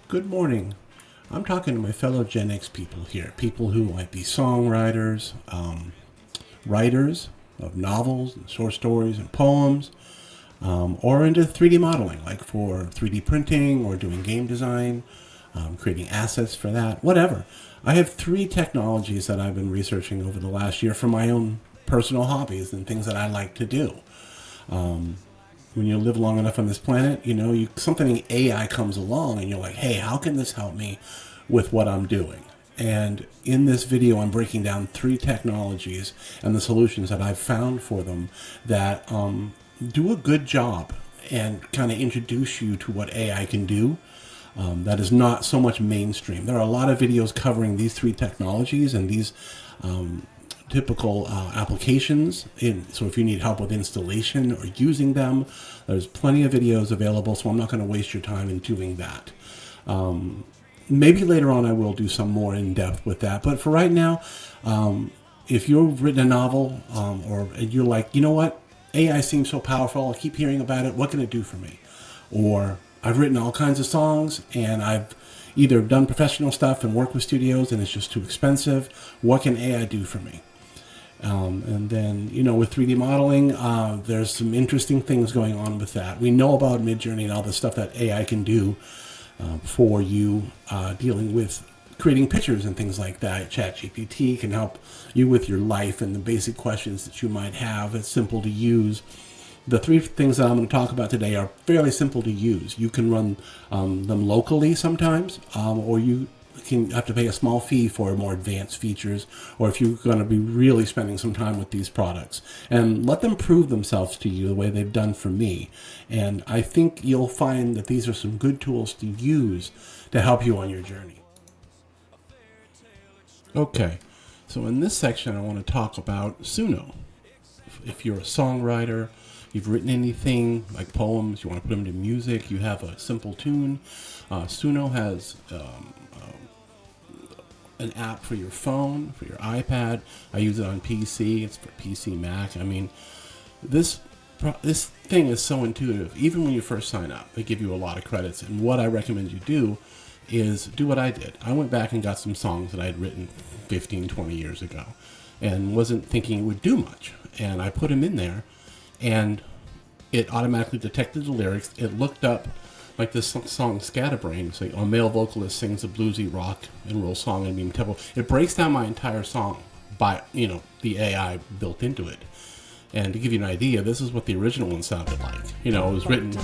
Good morning. I'm talking to my fellow Genx people here, people who might be songwriters, writers of novels and short stories and poems, or into 3D modeling, like for 3D printing or doing game design, creating assets for that, whatever. I have three technologies that I've been researching over the last year for my own personal hobbies and things that I like to do. When you live long enough on this planet, something AI comes along and you're like, hey, how can this help me with what I'm doing? And in this video, I'm breaking down three technologies and the solutions that I've found for them that do a good job and kind of introduce you to what AI can do. That is not so much mainstream. There are a lot of videos covering these three technologies and these typical applications. So if you need help with installation or using them, there's plenty of videos available, so I'm not going to waste your time in doing that. Maybe later on I will do some more in depth with that, but for right now, if you've written a novel or you're like, you know what, AI seems so powerful, I keep hearing about it, what can it do for me? Or I've written all kinds of songs and I've either done professional stuff and worked with studios and it's just too expensive, what can AI do for me? And then, with 3D modeling, there's some interesting things going on with that. We know about Midjourney and all the stuff that AI can do for you dealing with creating pictures and things like that. ChatGPT can help you with your life and the basic questions that you might have. It's simple to use. The three things that I'm going to talk about today are fairly simple to use. You can run them locally sometimes, or you can have to pay a small fee for more advanced features, or if you're going to be really spending some time with these products, and let them prove themselves to you the way they've done for me. And I think you'll find that these are some good tools to use to help you on your journey. Okay, so in this section I want to talk about Suno. If you're a songwriter, you've written anything like poems, you want to put them to music, you have a simple tune, Suno has an app for your phone, for your iPad. I use it on PC. It's for PC, Mac. I mean, this thing is so intuitive. Even when you first sign up, they give you a lot of credits. And what I recommend you do is do what I did. I went back and got some songs that I had written 15, 20 years ago and wasn't thinking it would do much. And I put them in there and it automatically detected the lyrics. It looked up like this song Scatterbrain. It's like a male vocalist sings a bluesy rock and roll song in mean tempo. It breaks down my entire song by, the AI built into it. And to give you an idea, this is what the original one sounded like. It was written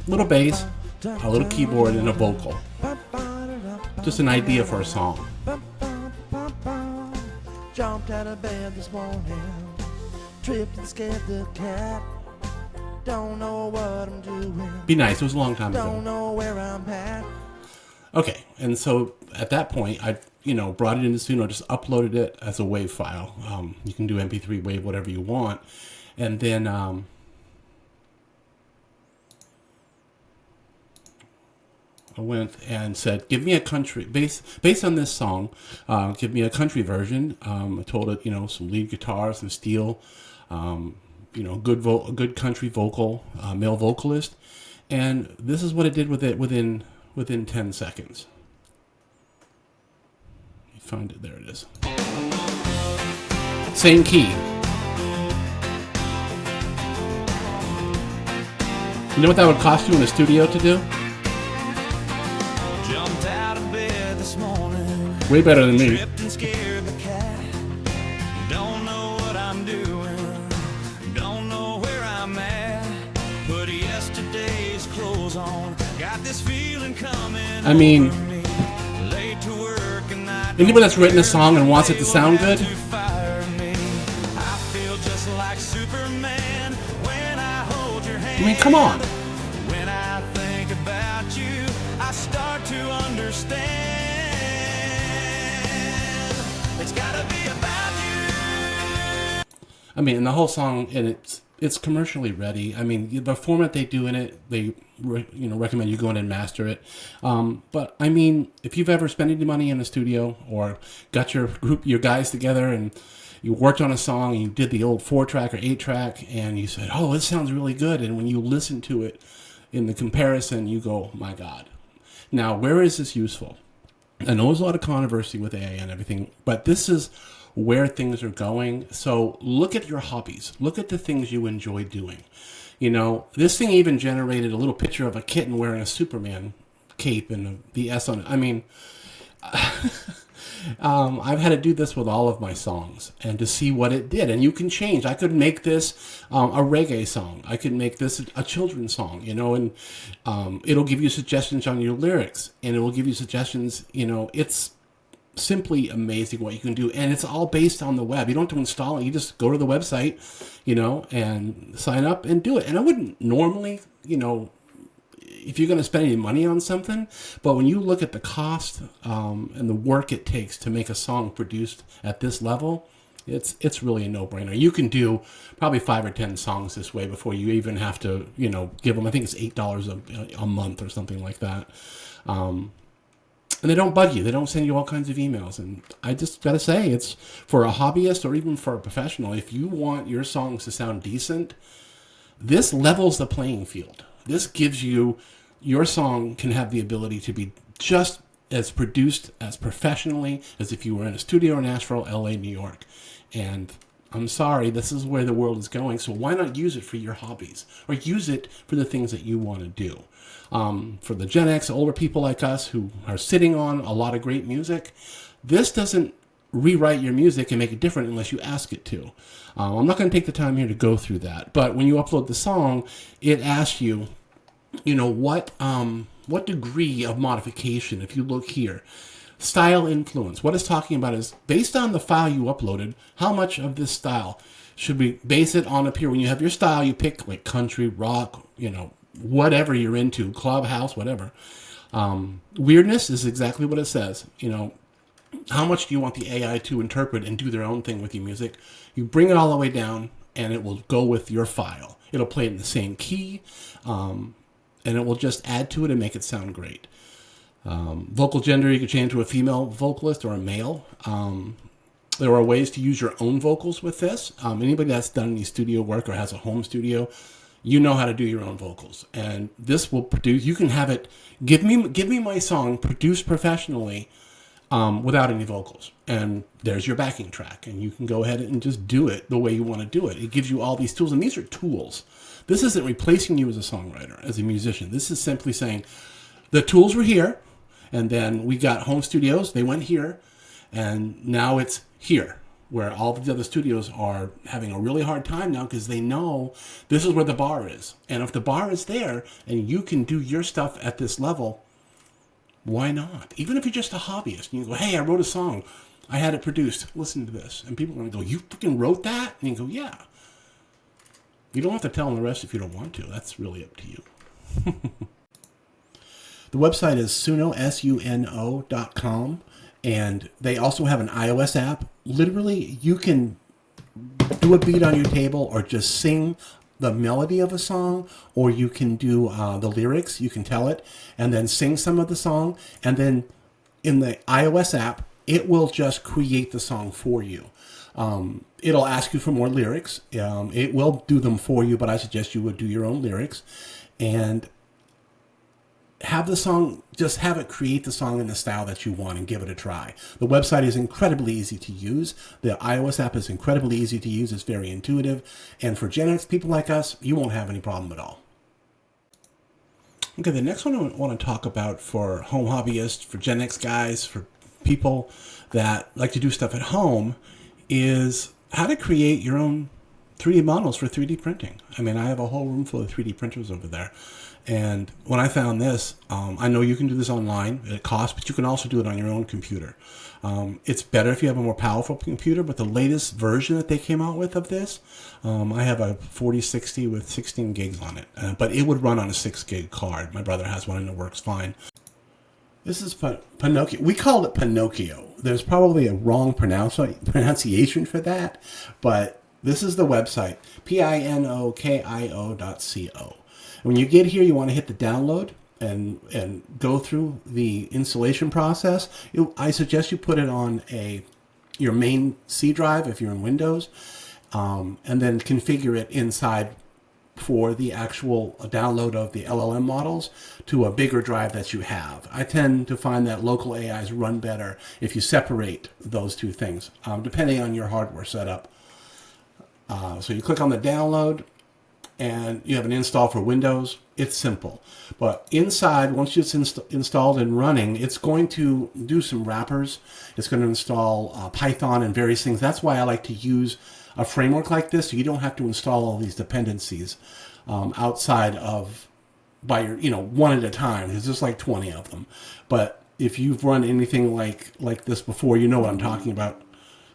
little bass, a little keyboard, and a vocal. Just an idea for a song. Jumped out of bed this morning, tripped and scared the cat. Don't know what I'm doing. Be nice, it was a long time ago. Don't know where I'm at. Okay, and so at that point, I brought it into Suno, just uploaded it as a WAV file. You can do MP3, WAV, whatever you want. And then I went and said, give me a country, based on this song, give me a country version. I told it, some lead guitar, some steel, good country vocal, male vocalist. And this is what it did with it within 10 seconds. You find it, there it is. Same key. You know what that would cost you in a studio to do? Jumped out of bed this morning. Way better than me. Tripped and scared the cat. Don't know what I'm doing. Don't know where I'm at. Put yesterday's clothes on. Got this feeling coming. I mean, over me. Late to work and I anybody that's written a song and wants it to sound good, I feel just like Superman when I hold your hand. I mean, come on. When I think about you, I start to understand. It's gotta be about you. I mean, and the whole song, and it's commercially ready. I mean, the format they do in it, they recommend you go in and master it. But I mean, if you've ever spent any money in a studio or got your guys together and you worked on a song and you did the old 4-track or 8-track and you said, oh, this sounds really good. And when you listen to it, in the comparison, you go, my God. Now, where is this useful? I know there's a lot of controversy with AI and everything, but this is where things are going. So look at your hobbies. Look at the things you enjoy doing. You know, this thing even generated a little picture of a kitten wearing a Superman cape and the S on it. I mean, I've had to do this with all of my songs and to see what it did. And you can change. I could make this a reggae song. I could make this a children's song, you know, and it'll give you suggestions on your lyrics, and it will give you suggestions, you know. It's simply amazing what you can do, and it's all based on the web. You don't have to install it. You just go to the website, you know, and sign up and do it. And I wouldn't normally, you know, if you're going to spend any money on something, but when you look at the cost and the work it takes to make a song produced at this level, it's really a no-brainer. You can do probably 5 or 10 songs this way before you even have to, you know, give them, I think it's $8 a month or something like that. And they don't bug you. They don't send you all kinds of emails. And I just got to say, it's for a hobbyist or even for a professional, if you want your songs to sound decent, this levels the playing field. This gives you, your song can have the ability to be just as produced as professionally as if you were in a studio in Nashville, LA, New York. And I'm sorry, this is where the world is going. So why not use it for your hobbies, or use it for the things that you want to do? For the Gen X, older people like us who are sitting on a lot of great music, this doesn't rewrite your music and make it different unless you ask it to. I'm not going to take the time here to go through that, but when you upload the song, it asks you, you know, what degree of modification, if you look here, style influence. What it's talking about is, based on the file you uploaded, how much of this style should we base it on up here? When you have your style, you pick like country, rock, you know, whatever you're into, clubhouse, whatever. Weirdness is exactly what it says. You know, how much do you want the AI to interpret and do their own thing with your music? You bring it all the way down, and it will go with your file. It'll play it in the same key, and it will just add to it and make it sound great. Vocal gender, you can change to a female vocalist or a male. There are ways to use your own vocals with this. Anybody that's done any studio work or has a home studio, you know how to do your own vocals. And this will produce, you can have it, give me my song produced professionally without any vocals. And there's your backing track. And you can go ahead and just do it the way you want to do it. It gives you all these tools. And these are tools. This isn't replacing you as a songwriter, as a musician. This is simply saying the tools were here. And then we got home studios. They went here. And now it's here, where all the other studios are having a really hard time now because they know this is where the bar is. And if the bar is there and you can do your stuff at this level, why not? Even if you're just a hobbyist and you go, hey, I wrote a song, I had it produced, listen to this. And people are going to go, you freaking wrote that? And you go, yeah. You don't have to tell them the rest if you don't want to. That's really up to you. The website is suno, suno.com. And they also have an iOS app. Literally, you can do a beat on your table or just sing the melody of a song, or you can do the lyrics. You can tell it and then sing some of the song. And then in the iOS app, it will just create the song for you. It'll ask you for more lyrics. It will do them for you, but I suggest you would do your own lyrics. And have the song, just have it create the song in the style that you want and give it a try. The website is incredibly easy to use. The iOS app is incredibly easy to use. It's very intuitive. And for Gen X people like us, you won't have any problem at all. Okay, the next one I want to talk about for home hobbyists, for Gen X guys, for people that like to do stuff at home, is how to create your own 3D models for 3D printing. I mean, I have a whole room full of 3D printers over there. And when I found this, I know you can do this online. It costs, but you can also do it on your own computer. It's better if you have a more powerful computer, but the latest version that they came out with of this, I have a 4060 with 16 gigs on it, but it would run on a 6 gig card. My brother has one and it works fine. This is Pinocchio. We called it Pinocchio. There's probably a wrong pronunciation for that, but this is the website, pinokio.co. When you get here, you want to hit the download and go through the installation process. I suggest you put it on your main C drive if you're in Windows, and then configure it inside for the actual download of the LLM models to a bigger drive that you have. I tend to find that local AIs run better if you separate those two things, depending on your hardware setup. So you click on the download, and you have an install for Windows. It's simple. But inside, once it's installed and running, it's going to do some wrappers. It's going to install Python and various things. That's why I like to use a framework like this, so you don't have to install all these dependencies outside of by your, one at a time. There's just like 20 of them. But if you've run anything like this before, you know what I'm talking about.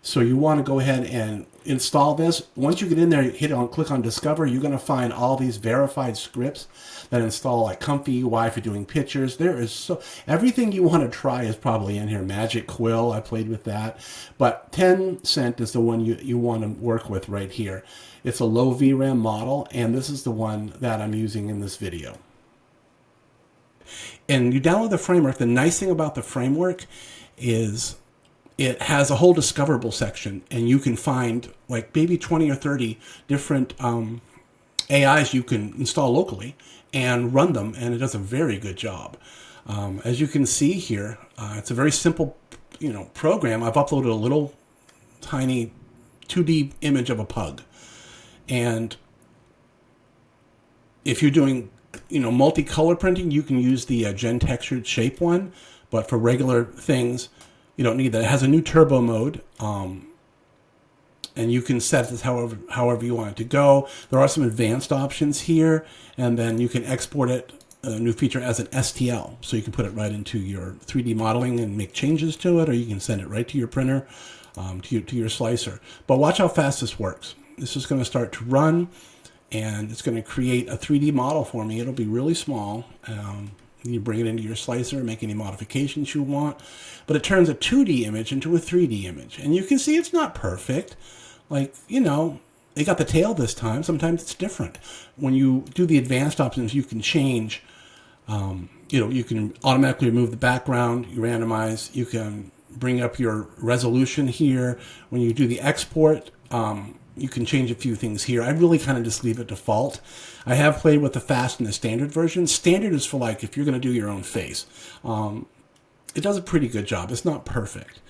So you want to go ahead and install this. Once you get in there, click on Discover, you're going to find all these verified scripts that install like Comfy UI for doing pictures. There is everything you want to try is probably in here. Magic Quill, I played with that. But Tencent is the one you want to work with right here. It's a low VRAM model, and this is the one that I'm using in this video. And you download the framework. The nice thing about the framework is it has a whole discoverable section, and you can find like maybe 20 or 30 different AIs you can install locally and run them, and it does a very good job. As you can see here, it's a very simple program. I've uploaded a little tiny 2D image of a pug, and if you're doing multicolor printing, you can use the Gen textured shape one, but for regular things you don't need that. It has a new turbo mode, and you can set this however you want it to go. There are some advanced options here, and then you can export it, a new feature, as an STL. So you can put it right into your 3D modeling and make changes to it, or you can send it right to your printer, to your slicer. But watch how fast this works. This is going to start to run, and it's going to create a 3D model for me. It'll be really small. You bring it into your slicer, make any modifications you want, but it turns a 2D image into a 3D image. And you can see it's not perfect. Like, they got the tail this time. Sometimes it's different. When you do the advanced options, you can change, you can automatically remove the background, you randomize, you can bring up your resolution here. When you do the export, you can change a few things here. I really kind of just leave it default. I have played with the fast and the standard version. Standard is for like if you're going to do your own face. It does a pretty good job. It's not perfect.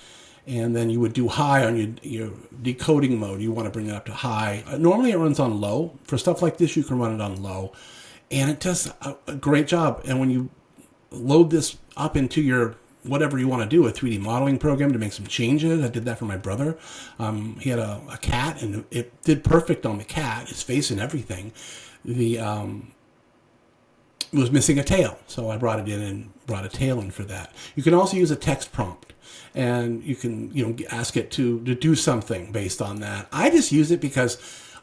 And then you would do high on your decoding mode. You want to bring it up to high. Normally it runs on low. For stuff like this, you can run it on low. And it does a great job. And when you load this up into your whatever you want to do, a 3D modeling program to make some changes. I did that for my brother. He had a cat, and it did perfect on the cat, his face and everything. It was missing a tail, so I brought it in and brought a tail in for that. You can also use a text prompt, and you can ask it to do something based on that. I just use it because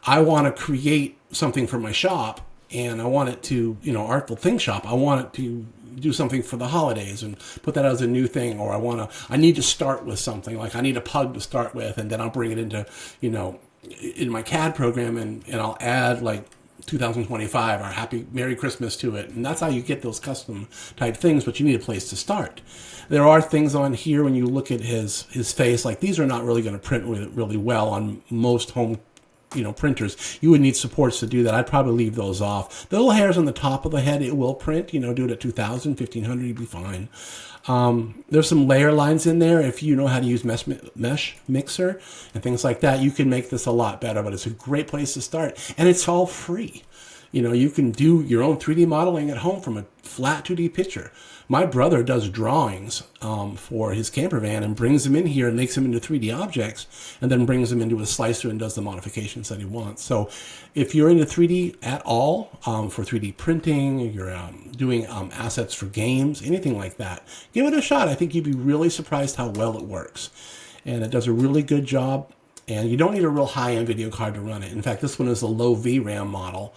I want to create something for my shop, and I want it to, Artful Thing Shop. I want it to do something for the holidays and put that as a new thing, or I need to start with something, like I need a pug to start with, and then I'll bring it into, in my CAD program, and I'll add like 2025 or Happy Merry Christmas to it. And that's how you get those custom type things, but you need a place to start. There are things on here when you look at his face, like these are not really going to print really well on most home printers. You would need supports to do that. I'd probably leave those off. The little hairs on the top of the head, it will print. Do it at 2000, 1500, you'd be fine. There's some layer lines in there. If you know how to use Mesh Mixer and things like that, you can make this a lot better, but it's a great place to start. And it's all free. You can do your own 3D modeling at home from a flat 2D picture. My brother does drawings for his camper van and brings them in here and makes them into 3D objects, and then brings them into a slicer and does the modifications that he wants. So if you're into 3D at all, for 3D printing, you're doing assets for games, anything like that, give it a shot. I think you'd be really surprised how well it works. And it does a really good job, and you don't need a real high-end video card to run it. In fact, this one is a low VRAM model.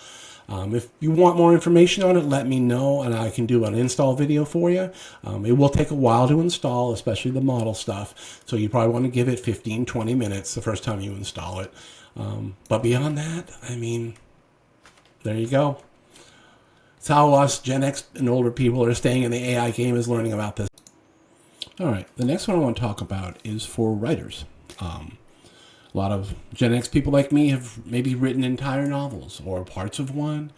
If you want more information on it, let me know, and I can do an install video for you. It will take a while to install, especially the model stuff. So you probably want to give it 15, 20 minutes the first time you install it. But beyond that, there you go. It's how us Gen X and older people are staying in the AI game, is learning about this. All right, the next one I want to talk about is for writers. A lot of Gen X people like me have maybe written entire novels or parts of one,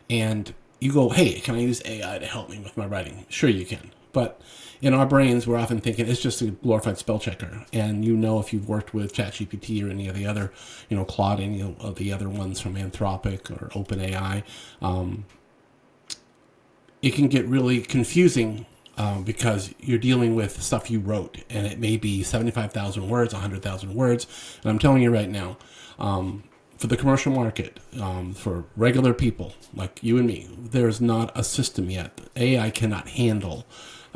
and you go, hey, can I use AI to help me with my writing? Sure you can. But in our brains, we're often thinking it's just a glorified spell checker. And if you've worked with ChatGPT or any of the other, Claude, any of the other ones from Anthropic or OpenAI, it can get really confusing because you're dealing with stuff you wrote, and it may be 75,000 words, 100,000 words. And I'm telling you right now, for the commercial market, for regular people like you and me, there's not a system yet. AI cannot handle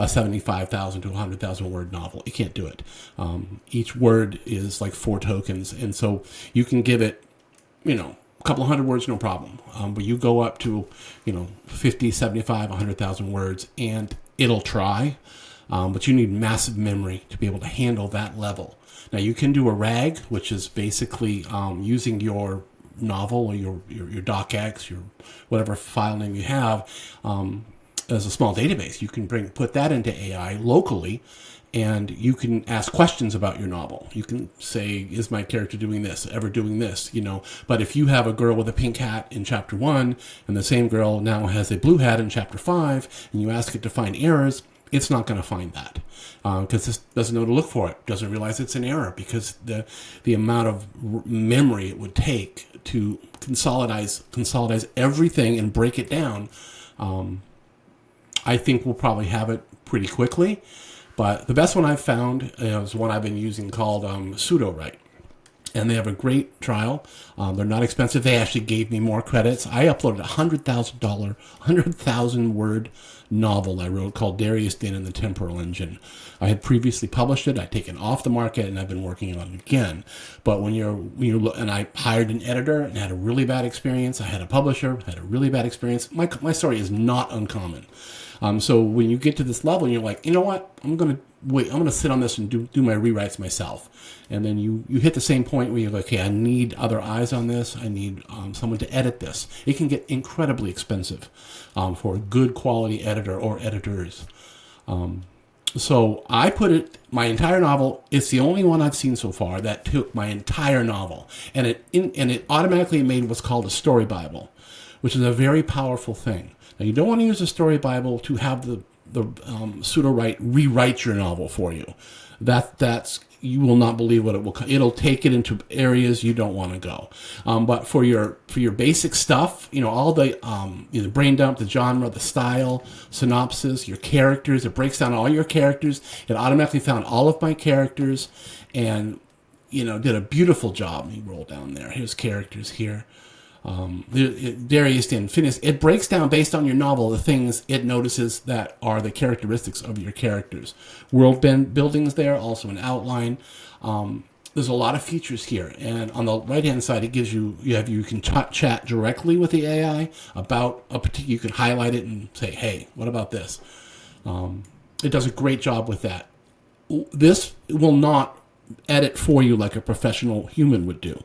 a 75,000 to 100,000 word novel. It can't do it. Each word is like 4 tokens. And so you can give it, a couple of hundred words, no problem. But you go up to, 50, 75, 100,000 words, and it'll try. But you need massive memory to be able to handle that level. Now you can do a RAG, which is basically using your novel or your docx, your whatever file name you have, as a small database. You can put that into AI locally, and you can ask questions about your novel. You can say, is my character doing this, ever doing this, But if you have a girl with a pink hat in chapter 1, and the same girl now has a blue hat in chapter 5, and you ask it to find errors, it's not going to find that because this doesn't know to look for it, doesn't realize it's an error, because the amount of memory it would take to consolidate everything and break it down. I think we'll probably have it pretty quickly. But the best one I've found is one I've been using called Pseudo-Write. And they have a great trial. They're not expensive. They actually gave me more credits. I uploaded a $100,000 word novel I wrote called Darius Din and the Temporal Engine. I had previously published it. I'd taken off the market, and I've been working on it again. But when you're and I hired an editor and had a really bad experience. I had a publisher, had a really bad experience. My story is not uncommon. So when you get to this level, and you're like, you know what? I'm going to sit on this and do my rewrites myself. And then you hit the same point where you're like, okay, I need other eyes on this. I need someone to edit this. It can get incredibly expensive for a good quality editor or editors. So I put my entire novel. It's the only one I've seen so far that took my entire novel, and it automatically made what's called a story Bible, which is a very powerful thing. Now, you don't want to use a story Bible to have the Pseudo-Write rewrite your novel for you. That's you will not believe what it'll take it into areas you don't want to go. But for your basic stuff, all the the brain dump, the genre, the style, synopsis, your characters, it breaks down all your characters. It automatically found all of my characters, and did a beautiful job. Let me roll down there. Here's characters here. Darius Din finished. It breaks down based on your novel the things it notices that are the characteristics of your characters. World buildings there, also an outline. There's a lot of features here, and on the right hand side, it gives you can chat directly with the AI about a particular. You can highlight it and say, hey, what about this? It does a great job with that. This will not edit for you like a professional human would do,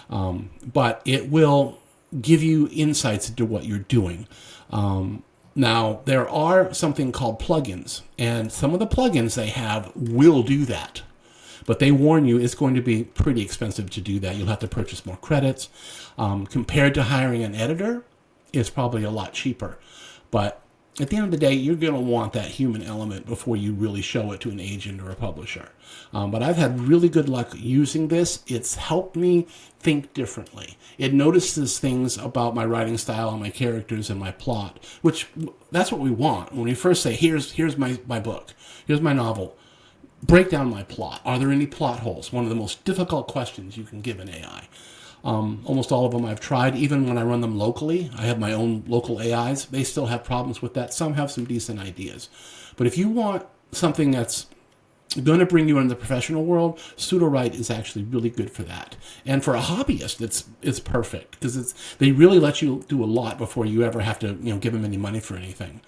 but it will give you insights into what you're doing. Now, there are something called plugins, and some of the plugins they have will do that. But they warn you it's going to be pretty expensive to do that. You'll have to purchase more credits. Compared to hiring an editor, it's probably a lot cheaper. But at the end of the day, you're going to want that human element before you really show it to an agent or a publisher. But I've had really good luck using this. It's helped me think differently. It notices things about my writing style and my characters and my plot, which that's what we want. When we first say, here's my book, here's my novel, break down my plot. Are there any plot holes? One of the most difficult questions you can give an AI. Almost all of them I've tried, even when I run them locally. I have my own local AIs. They still have problems with that. Some have some decent ideas. But if you want something that's going to bring you into the professional world, Pseudo-Write is actually really good for that. And for a hobbyist, it's perfect because they really let you do a lot before you ever have to give them any money for anything.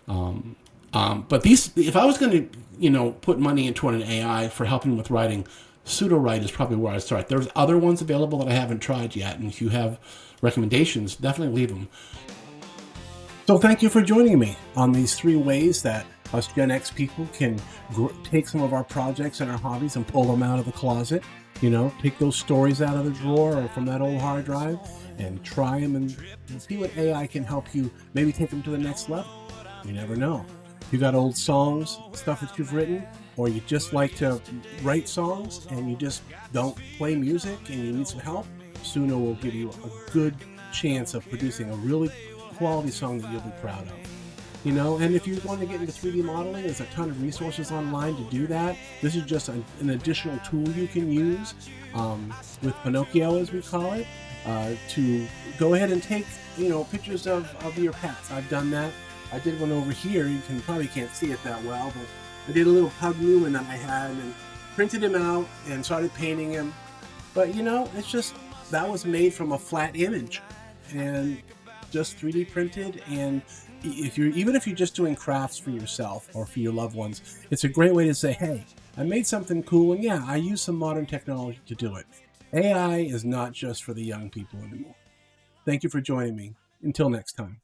But if I was going to put money into an AI for helping with writing, Pseudo-Write is probably where I start. There's other ones available that I haven't tried yet, and if you have recommendations, definitely leave them. So thank you for joining me on these 3 ways that us Gen X people can take some of our projects and our hobbies and pull them out of the closet Take those stories out of the drawer or from that old hard drive and try them and see what AI can help you maybe take them to the next level. You never know. If you got old songs, stuff that you've written, or you just like to write songs and you just don't play music and you need some help, Suno will give you a good chance of producing a really quality song that you'll be proud of. And if you want to get into 3D modeling, there's a ton of resources online to do that. This is just an additional tool you can use with Pinocchio, as we call it, to go ahead and take, pictures of your pets. I've done that. I did one over here. You probably can't see it that well, but I did a little pug Newman that I had and printed him out and started painting him. But, it's just, that was made from a flat image and just 3D printed. And even if you're just doing crafts for yourself or for your loved ones, it's a great way to say, hey, I made something cool, and yeah, I use some modern technology to do it. AI is not just for the young people anymore. Thank you for joining me. Until next time.